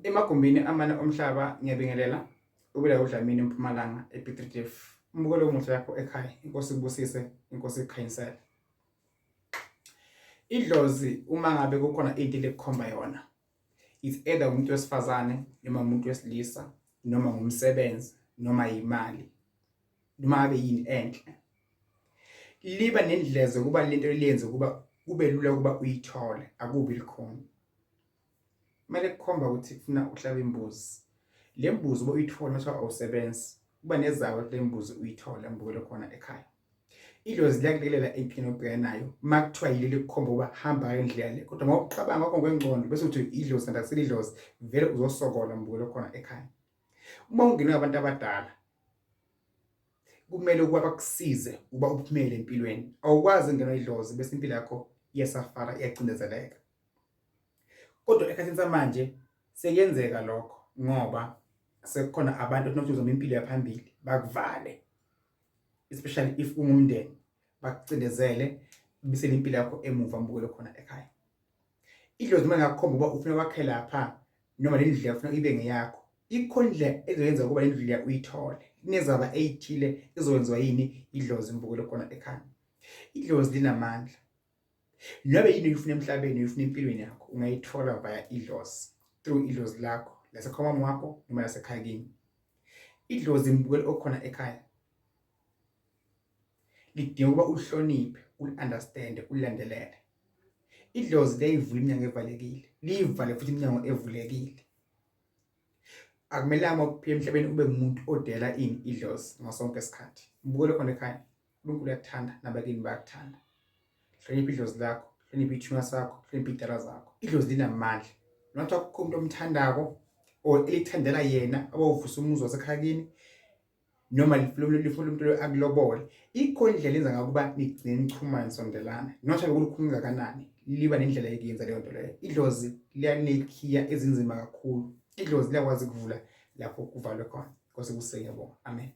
Emagumbini amane omhlaba ngiyabingelela ubula uDlamini eMpumalanga ePiet Retief. Umbuko lo muhle yakho ekhaya. Inkosi ibusise, inkosi ikhanyisele. Idlozi uma ngabe kukhona into lekukhomba yona. It's either umuntu wesifazane noma umuntu wesilisa noma ngumsebenzi noma imali. Noma ngabe yini enhle. Liba nendlezo kuba lento liyenze kuba kube lula kuba uyithole, akubi likhona. Manje kukhomba ukuthi kufuna uhlabe imbuzi. Le mbuzi uyithola mase awusebenzi. Kuba nezawo le mbuzi uyithola mbukelo khona ekhaya. Idlozi liyakulekelela empini obhekana nayo. Makuthiwa yileli kukhomba kuba hamba ngendlela le. Kodwa mawuqabanga ngakho ngokwengcondo bese uthi idlozi nandakusela idlozi vele uzosokola mbukelo khona ekhaya. Uma ungena abantu abadala kumele ukuba bakusize uba uphumele empilweni. Awukwazi ngena idlozi bese impilo yakho iyasafara iyacindezeleka. Kodwa ekhathini samanje sekuyenzeka lokho ngoba sekukhona abantu onokuthi uzoma impilo yaphambili bakuvale, especially if ungumndeni bakucindezele bese impilo yakho emuva mbukelo khona ekhaya. Idlozi uma ngakukhomba uba ufuna wakhe lapha noma le ndlela ufuna ibe ngeyakho, ikhona indlela ezoyenza ukuba le ndlela uyithole. Inezaba ezithile ezokwenziwa yini idlozi mbukelo khona ekhaya. Idlozi linamandla. Noma yini ufuna emhlabeni ufuna empilweni yakho ungayithola via idlozi, through idlozi lakho lasekhomamo wakho noma lasekhaya kini. Idlozi mbukelo okhona ekhaya lidinga ukuba uhloniphe, uunderstand, ulandelele. Idlozi liyayivula iminyango evalekile, livale futhi iminyango evulekile. Akumelanga ukuphila emhlabeni ube umuntu odela ini idlozi ngasonke isikhathi. Mbukelo khona ekhaya uNkulunkulu uyakuthanda nabakini bayakuthanda. Hlonipha idlozi lakho, hlonipha ithuna sakho, hlonipha idala zakho. Idlozi linamandla. Not akukho umuntu omthandako or elithandela yena abawuvusa umuzi wasekhaya kini noma lifuna umuntu akulobole. Ikhona indlela lenza ngakuba nigcine nichumana nisondelana. Not akulukhulu kangakanani. Liba nendlela yokuyenza leyo nto leyo. Idlozi liyanekhiya ezinzima kakhulu. Idlozi liyakwazi ukuvula lapho kuvalwe khona. Nkosi kusengiyabonga. Amen.